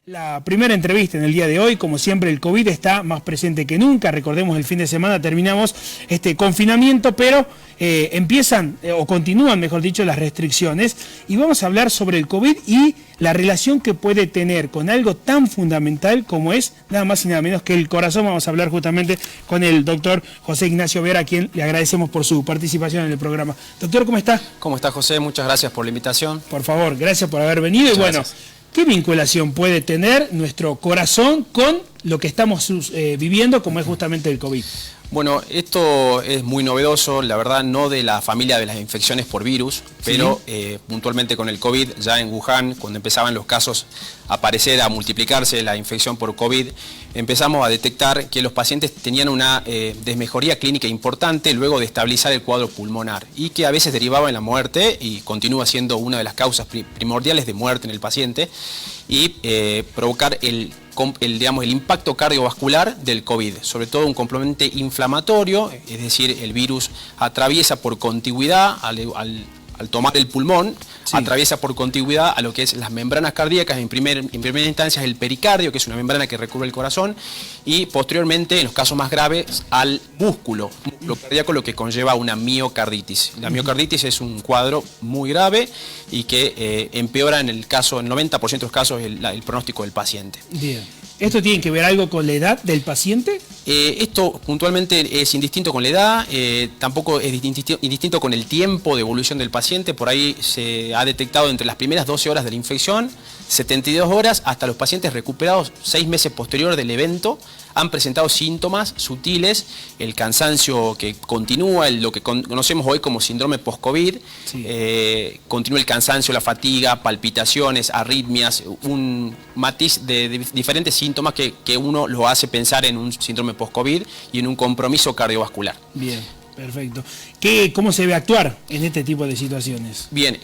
La primera entrevista en el día de hoy, como siempre el COVID está más presente que nunca. Recordemos, el fin de semana terminamos este confinamiento, pero empiezan o continúan, mejor dicho, las restricciones. Y vamos a hablar sobre el COVID y la relación que puede tener con algo tan fundamental como es nada más y nada menos que el corazón. Vamos a hablar justamente con el doctor José Ignacio Vera, a quien le agradecemos por su participación en el programa. Doctor, ¿cómo está? ¿Cómo está, José? Muchas gracias por la invitación. Por favor, gracias por haber venido. Muchas y bueno, gracias. ¿Qué vinculación puede tener nuestro corazón con lo que estamos viviendo, como es justamente el COVID? Bueno, esto es muy novedoso, la verdad, no de la familia de las infecciones por virus, pero puntualmente con el COVID, ya en Wuhan, cuando empezaban los casos a aparecer, a multiplicarse la infección por COVID, empezamos a detectar que los pacientes tenían una desmejoría clínica importante luego de estabilizar el cuadro pulmonar y que a veces derivaba en la muerte y continúa siendo una de las causas primordiales de muerte en el paciente y provocar el impacto cardiovascular del COVID, sobre todo un componente inflamatorio, es decir, el virus atraviesa por contigüidad al tomar el pulmón, atraviesa por contigüidad a lo que es las membranas cardíacas, en primera instancia el pericardio, que es una membrana que recubre el corazón, y posteriormente, en los casos más graves, al músculo cardíaco, lo que conlleva una miocarditis. La miocarditis es un cuadro muy grave y que empeora en el 90% de los casos el pronóstico del paciente. Bien. ¿Esto tiene que ver algo con la edad del paciente? Esto puntualmente es indistinto con la edad, tampoco es indistinto con el tiempo de evolución del paciente. Por ahí se ha detectado entre las primeras 12 horas de la infección, 72 horas, hasta los pacientes recuperados 6 meses posterior del evento, han presentado síntomas sutiles, el cansancio que continúa, lo que conocemos hoy como síndrome post-COVID, continúa el cansancio, la fatiga, palpitaciones, arritmias, un matiz de diferentes síntomas que uno lo hace pensar en un síndrome post-COVID y en un compromiso cardiovascular. Bien, perfecto. ¿Cómo se debe actuar en este tipo de situaciones? Bien,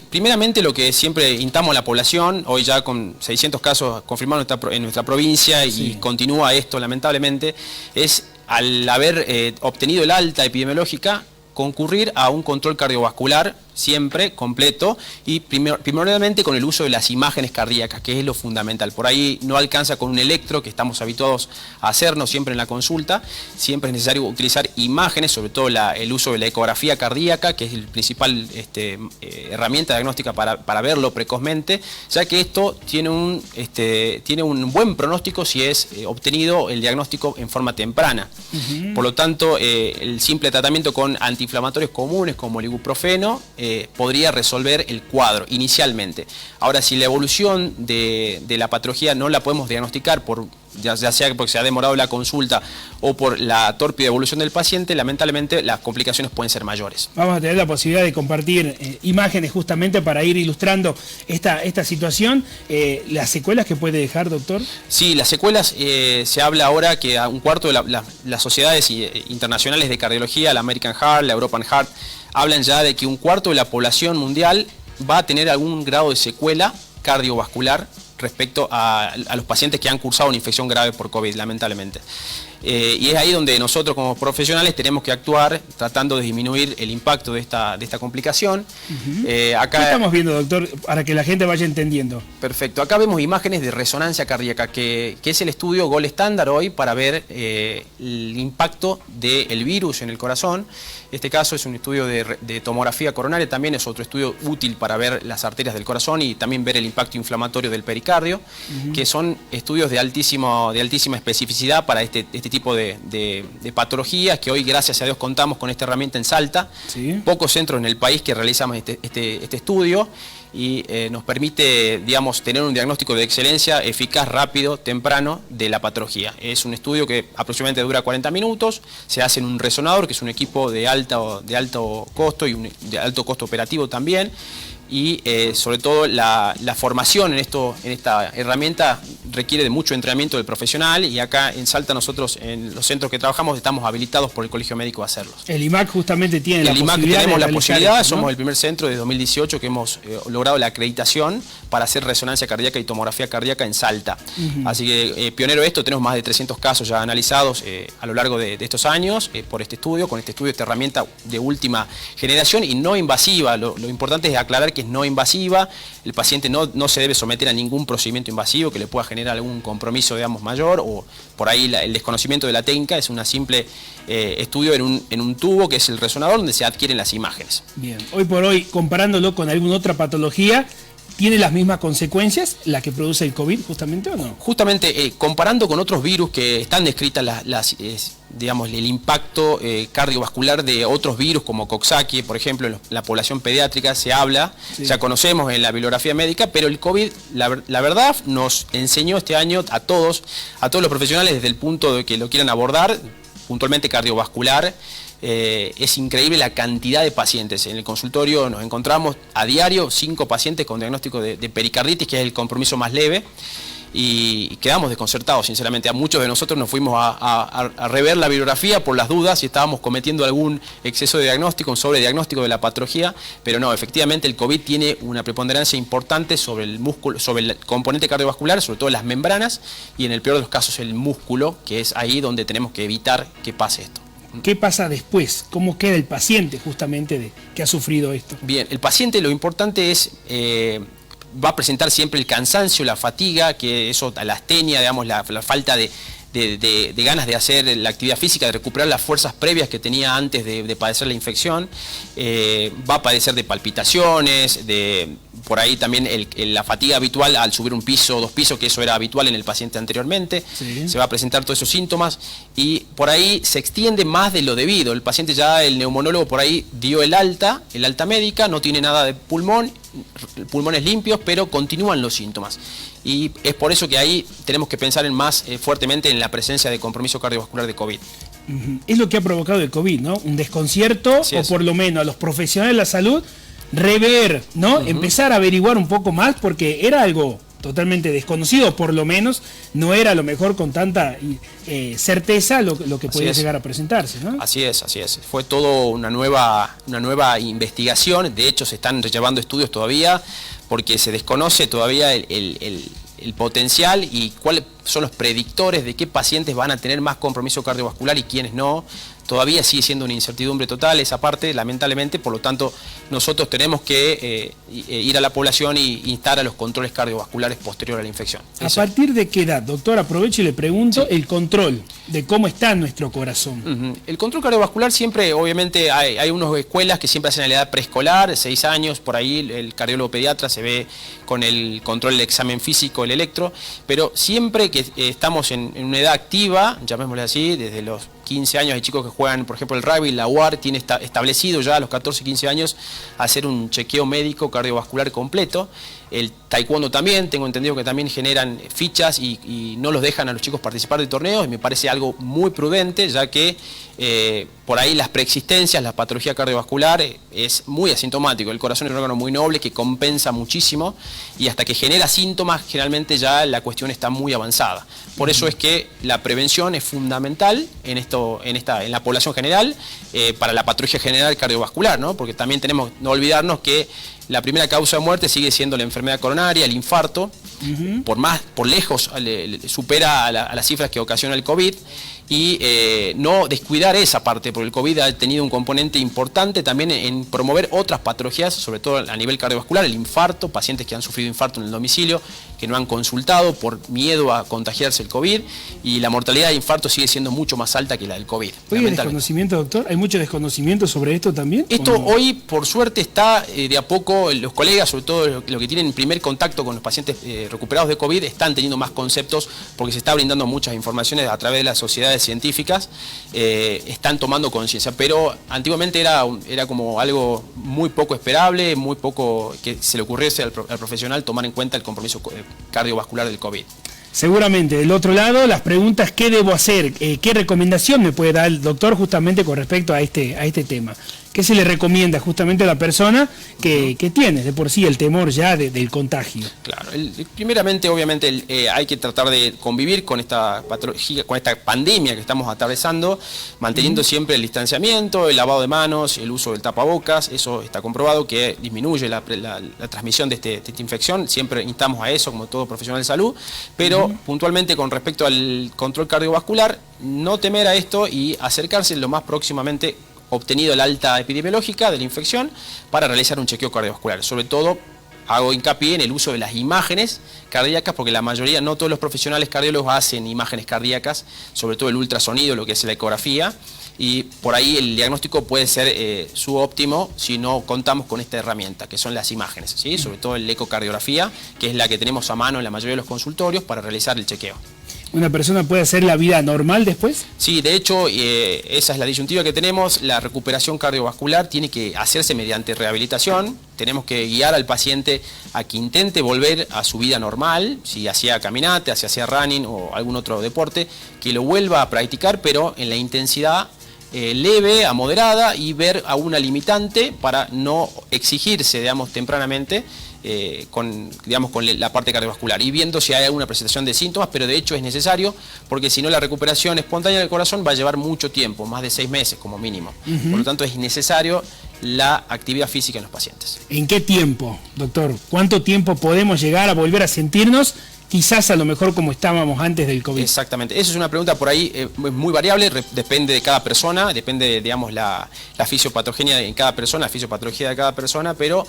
primeramente lo que siempre instamos a la población, hoy ya con 600 casos confirmados en nuestra provincia y continúa esto lamentablemente, es al haber obtenido el alta epidemiológica, concurrir a un control cardiovascular siempre completo y primordialmente con el uso de las imágenes cardíacas, que es lo fundamental. Por ahí no alcanza con un electro, que estamos habituados a hacernos siempre en la consulta, siempre es necesario utilizar imágenes, sobre todo el uso de la ecografía cardíaca, que es el principal herramienta diagnóstica para verlo precozmente, ya que esto tiene un buen pronóstico si es obtenido el diagnóstico en forma temprana. Por lo tanto, el simple tratamiento con antiinflamatorios comunes como el ibuprofeno podría resolver el cuadro inicialmente. Ahora, si la evolución de la patología no la podemos diagnosticar ya sea porque se ha demorado la consulta o por la tórpida evolución del paciente, lamentablemente las complicaciones pueden ser mayores. Vamos a tener la posibilidad de compartir imágenes justamente para ir ilustrando esta situación. ¿Las secuelas que puede dejar, doctor? Sí, las secuelas, se habla ahora que a un cuarto de las sociedades internacionales de cardiología, la American Heart, la European Heart, hablan ya de que un cuarto de la población mundial va a tener algún grado de secuela cardiovascular respecto a los pacientes que han cursado una infección grave por COVID, lamentablemente. Y es ahí donde nosotros como profesionales tenemos que actuar tratando de disminuir el impacto de esta complicación. Acá, ¿qué estamos viendo, doctor, para que la gente vaya entendiendo? Perfecto, acá vemos imágenes de resonancia cardíaca, que es el estudio gold estándar hoy para ver el impacto del virus en el corazón. Este caso es un estudio de tomografía coronaria, también es otro estudio útil para ver las arterias del corazón y también ver el impacto inflamatorio del pericardio, que son estudios de altísima especificidad para este tipo de patologías, que hoy gracias a Dios contamos con esta herramienta en Salta. Pocos centros en el país que realizamos este estudio y nos permite, digamos, tener un diagnóstico de excelencia, eficaz, rápido, temprano de la patología. Es un estudio que aproximadamente dura 40 minutos, se hace en un resonador, que es un equipo de alto costo y de alto costo operativo también, y sobre todo la formación en esta herramienta requiere de mucho entrenamiento del profesional, y acá en Salta nosotros en los centros que trabajamos estamos habilitados por el Colegio Médico a hacerlos. El IMAC justamente tiene la posibilidad. Tenemos la posibilidad, ¿no? Somos el primer centro de 2018 que hemos logrado la acreditación para hacer resonancia cardíaca y tomografía cardíaca en Salta. Así que pionero esto, tenemos más de 300 casos ya analizados a lo largo de estos años por este estudio, esta herramienta de última generación y no invasiva. Lo importante es aclarar que es no invasiva, el paciente no se debe someter a ningún procedimiento invasivo que le pueda generar algún compromiso, digamos, mayor, o por ahí el desconocimiento de la técnica. Es una simple estudio en un tubo que es el resonador donde se adquieren las imágenes. Bien, hoy por hoy, comparándolo con alguna otra patología, ¿tiene las mismas consecuencias la que produce el COVID justamente o no? Justamente comparando con otros virus que están descritas digamos, el impacto cardiovascular de otros virus como Coxsackie, por ejemplo, en la población pediátrica se habla, sí, ya conocemos en la bibliografía médica, pero el COVID, la verdad, nos enseñó este año a todos los profesionales desde el punto de que lo quieran abordar, puntualmente cardiovascular. Es increíble la cantidad de pacientes. En el consultorio nos encontramos a diario 5 pacientes con diagnóstico de pericarditis, que es el compromiso más leve, y quedamos desconcertados, sinceramente. A muchos de nosotros nos fuimos a rever la bibliografía por las dudas si estábamos cometiendo algún exceso de diagnóstico, un sobrediagnóstico de la patología, pero no, efectivamente el COVID tiene una preponderancia importante sobre el músculo, sobre el componente cardiovascular, sobre todo las membranas, y en el peor de los casos el músculo, que es ahí donde tenemos que evitar que pase esto. ¿Qué pasa después? ¿Cómo queda el paciente justamente que ha sufrido esto? Bien, el paciente, lo importante es, va a presentar siempre el cansancio, la fatiga, que eso, la astenia, digamos, la falta de ganas de hacer la actividad física, de recuperar las fuerzas previas que tenía antes de padecer la infección. Va a padecer de palpitaciones, por ahí también la fatiga habitual al subir un piso, 2 pisos, que eso era habitual en el paciente anteriormente. Sí. Se va a presentar todos esos síntomas y por ahí se extiende más de lo debido. El paciente ya, el neumonólogo por ahí dio el alta médica, no tiene nada de pulmón, pulmones limpios, pero continúan los síntomas. Y es por eso que ahí tenemos que pensar más fuertemente en la presencia de compromiso cardiovascular de COVID. Es lo que ha provocado el COVID, ¿no? Un desconcierto, o por lo menos a los profesionales de la salud, rever, ¿no? Empezar a averiguar un poco más, porque era algo totalmente desconocido, por lo menos no era a lo mejor con tanta certeza lo que podía llegar a presentarse, ¿no? Así es. Fue todo una nueva investigación. De hecho, se están llevando estudios todavía porque se desconoce todavía el potencial y cuáles son los predictores de qué pacientes van a tener más compromiso cardiovascular y quiénes no. Todavía sigue siendo una incertidumbre total esa parte, lamentablemente. Por lo tanto, nosotros tenemos que ir a la población e instar a los controles cardiovasculares posterior a la infección. ¿A partir de qué edad, doctor? Aprovecho y le pregunto el control de cómo está nuestro corazón. El control cardiovascular siempre, obviamente, hay unas escuelas que siempre hacen a la edad preescolar, 6 años, por ahí el cardiólogo pediatra se ve con el control del examen físico, el electro, pero siempre que estamos en una edad activa, llamémosle así, desde los 15 años hay chicos que juegan, por ejemplo, el rugby, la UAR tiene establecido ya a los 14, 15 años hacer un chequeo médico cardiovascular completo. El taekwondo también, tengo entendido que también generan fichas y no los dejan a los chicos participar de torneos, y me parece algo muy prudente, ya que por ahí las preexistencias, la patología cardiovascular es muy asintomático. El corazón es un órgano muy noble que compensa muchísimo y hasta que genera síntomas generalmente ya la cuestión está muy avanzada. Por eso es que la prevención es fundamental en la población general, para la patología general cardiovascular, ¿no? Porque también tenemos que no olvidarnos que la primera causa de muerte sigue siendo la enfermedad coronaria, el infarto, por lejos supera a las cifras que ocasiona el COVID, y no descuidar esa parte, porque el COVID ha tenido un componente importante también en promover otras patologías, sobre todo a nivel cardiovascular, el infarto, pacientes que han sufrido infarto en el domicilio, que no han consultado por miedo a contagiarse el COVID, y la mortalidad de infarto sigue siendo mucho más alta que la del COVID. ¿Hay desconocimiento, doctor? ¿Hay mucho desconocimiento sobre esto también? Esto hoy, por suerte, está de a poco, los colegas, sobre todo los que tienen primer contacto con los pacientes recuperados de COVID, están teniendo más conceptos porque se está brindando muchas informaciones a través de las sociedades científicas, están tomando conciencia, pero antiguamente era como algo muy poco esperable, muy poco que se le ocurriese al profesional tomar en cuenta el compromiso cardiovascular del COVID. Seguramente, del otro lado, las preguntas, ¿qué debo hacer? ¿Qué recomendación me puede dar el doctor justamente con respecto a este tema? ¿Qué se le recomienda justamente a la persona que tiene de por sí el temor ya del contagio? Claro, primeramente, obviamente, hay que tratar de convivir con esta patología, con esta pandemia que estamos atravesando, manteniendo siempre el distanciamiento, el lavado de manos, el uso del tapabocas. Eso está comprobado que disminuye la transmisión de esta infección. Siempre instamos a eso como todo profesional de salud, pero puntualmente con respecto al control cardiovascular, no temer a esto y acercarse lo más próximamente obtenido el alta epidemiológica de la infección para realizar un chequeo cardiovascular, sobre todo hago hincapié en el uso de las imágenes cardíacas, porque la mayoría, no todos los profesionales cardiólogos hacen imágenes cardíacas, sobre todo el ultrasonido, lo que es la ecografía, y por ahí el diagnóstico puede ser subóptimo si no contamos con esta herramienta, que son las imágenes, ¿sí? Sobre todo la ecocardiografía, que es la que tenemos a mano en la mayoría de los consultorios para realizar el chequeo. ¿Una persona puede hacer la vida normal después? Sí, de hecho, esa es la disyuntiva que tenemos. La recuperación cardiovascular tiene que hacerse mediante rehabilitación. Tenemos que guiar al paciente a que intente volver a su vida normal, si hacía caminata, si hacía running o algún otro deporte, que lo vuelva a practicar, pero en la intensidad leve a moderada, y ver a una limitante para no exigirse, digamos, tempranamente con la parte cardiovascular, y viendo si hay alguna presentación de síntomas, pero de hecho es necesario, porque si no la recuperación espontánea del corazón va a llevar mucho tiempo, más de 6 meses como mínimo. Por lo tanto es necesario la actividad física en los pacientes. ¿En qué tiempo, doctor? ¿Cuánto tiempo podemos llegar a volver a sentirnos quizás a lo mejor como estábamos antes del COVID? Exactamente, esa es una pregunta por ahí muy variable, depende de cada persona, depende, digamos, la fisiopatogenia en cada persona, la fisiopatología de cada persona, pero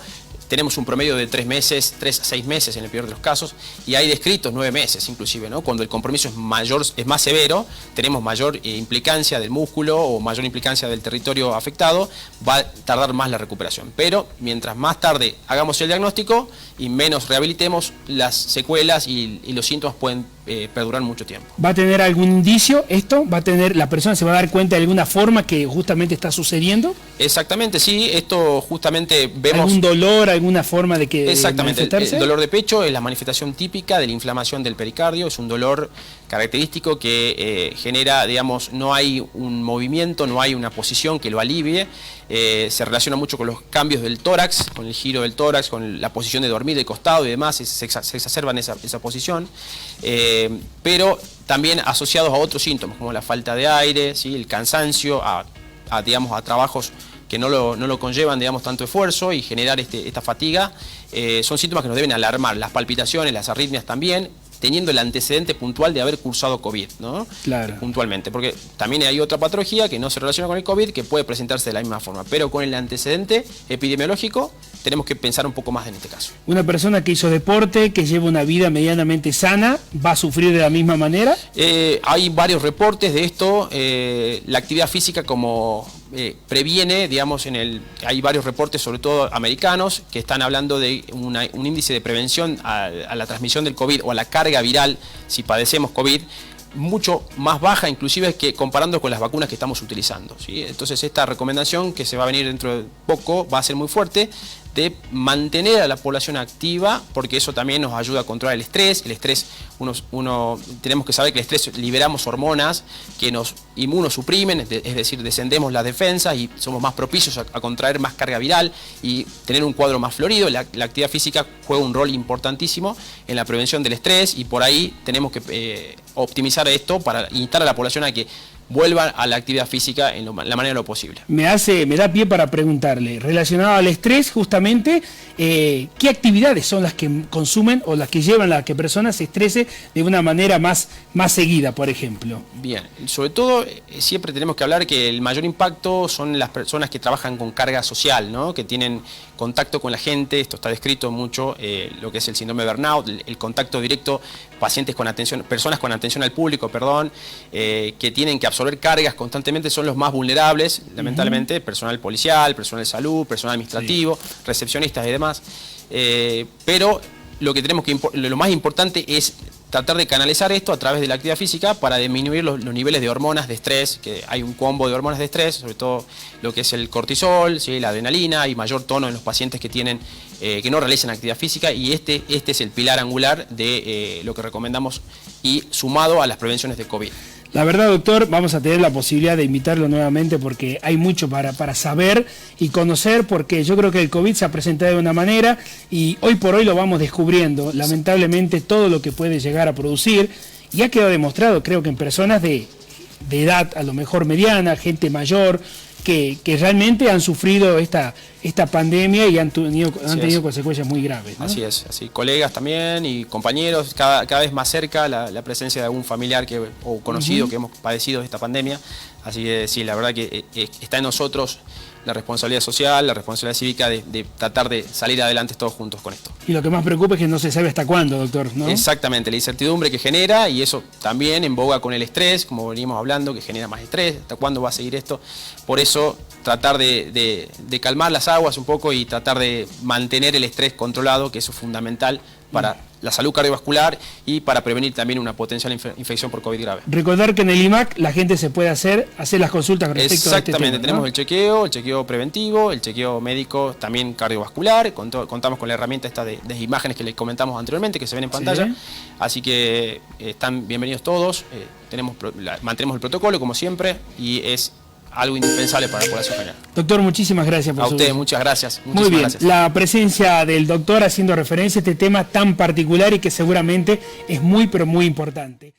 tenemos un promedio de 3 meses, 3 a 6 meses en el peor de los casos, y hay descritos 9 meses inclusive, ¿no? Cuando el compromiso es mayor, es más severo, tenemos mayor implicancia del músculo o mayor implicancia del territorio afectado, va a tardar más la recuperación. Pero mientras más tarde hagamos el diagnóstico y menos rehabilitemos, las secuelas y los síntomas pueden perdurar mucho tiempo. ¿Va a tener algún indicio esto? ¿La persona se va a dar cuenta de alguna forma que justamente está sucediendo? Exactamente, sí, esto justamente vemos... ¿Algún dolor, alguna forma de que Exactamente, el dolor de pecho es la manifestación típica de la inflamación del pericardio, es un dolor característico que genera, digamos, no hay un movimiento, no hay una posición que lo alivie, se relaciona mucho con los cambios del tórax, con el giro del tórax, con la posición de dormir de costado y demás, se exacerba en esa posición, pero también asociados a otros síntomas como la falta de aire, ¿sí? El cansancio, digamos, a trabajos que no lo conllevan, digamos, tanto esfuerzo, y generar esta fatiga, son síntomas que nos deben alarmar. Las palpitaciones, las arritmias también, teniendo el antecedente puntual de haber cursado COVID, ¿no? Claro. Puntualmente, porque también hay otra patología que no se relaciona con el COVID, que puede presentarse de la misma forma, pero con el antecedente epidemiológico tenemos que pensar un poco más en este caso. ¿Una persona que hizo deporte, que lleva una vida medianamente sana, va a sufrir de la misma manera? Hay varios reportes de esto, la actividad física como previene, digamos, hay varios reportes, sobre todo americanos, que están hablando de un índice de prevención a la transmisión del COVID o a la carga viral si padecemos COVID, mucho más baja inclusive que comparando con las vacunas que estamos utilizando, ¿sí? Entonces esta recomendación que se va a venir dentro de poco va a ser muy fuerte, de mantener a la población activa, porque eso también nos ayuda a controlar el estrés. El estrés, tenemos que saber que el estrés liberamos hormonas que nos inmunosuprimen, es decir, descendemos las defensas y somos más propicios a contraer más carga viral y tener un cuadro más florido. La actividad física juega un rol importantísimo en la prevención del estrés, y por ahí tenemos que optimizar esto para instar a la población a que vuelvan a la actividad física en la manera de lo posible. Me da pie para preguntarle, relacionado al estrés justamente, ¿qué actividades son las que consumen o las que llevan a que personas se estrese de una manera más seguida, por ejemplo? Bien, sobre todo siempre tenemos que hablar que el mayor impacto son las personas que trabajan con carga social, ¿no? Que tienen contacto con la gente. Esto está descrito mucho, lo que es el síndrome de burnout, el contacto directo, personas con atención al público, que tienen que absorber cargas constantemente, son los más vulnerables, lamentablemente, personal policial, personal de salud, personal administrativo, recepcionistas y demás. Pero lo más importante es tratar de canalizar esto a través de la actividad física para disminuir los niveles de hormonas de estrés, que hay un combo de hormonas de estrés, sobre todo lo que es el cortisol, ¿sí? La adrenalina, y mayor tono en los pacientes que no realizan actividad física, y este es el pilar angular de lo que recomendamos, y sumado a las prevenciones de COVID. La verdad, doctor, vamos a tener la posibilidad de invitarlo nuevamente porque hay mucho para saber y conocer, porque yo creo que el COVID se ha presentado de una manera y hoy por hoy lo vamos descubriendo, lamentablemente, todo lo que puede llegar a producir, y ha quedado demostrado, creo que en personas de edad a lo mejor mediana, gente mayor, que realmente han sufrido esta pandemia y han tenido consecuencias muy graves, ¿no? Así es, así colegas también y compañeros, cada vez más cerca la presencia de algún familiar o conocido que hemos padecido esta pandemia. Así que sí, la verdad que está en nosotros la responsabilidad social, la responsabilidad cívica de tratar de salir adelante todos juntos con esto. Y lo que más preocupa es que no se sabe hasta cuándo, doctor, ¿no? Exactamente, la incertidumbre que genera, y eso también en boga con el estrés, como venimos hablando, que genera más estrés, hasta cuándo va a seguir esto. Por eso tratar de calmar las aguas un poco y tratar de mantener el estrés controlado, que eso es fundamental para la salud cardiovascular y para prevenir también una potencial infección por COVID grave. Recordar que en el IMAC la gente se puede hacer las consultas con respecto a este tema, ¿no? Tenemos el chequeo preventivo, el chequeo médico también cardiovascular, contamos con la herramienta esta de imágenes que les comentamos anteriormente, que se ven en pantalla, sí. Así que están bienvenidos todos, mantenemos el protocolo como siempre y es algo indispensable para la población general. Doctor, muchísimas gracias por a ustedes, muchas gracias. Muy bien, gracias. La presencia del doctor haciendo referencia a este tema tan particular y que seguramente es muy, pero muy importante.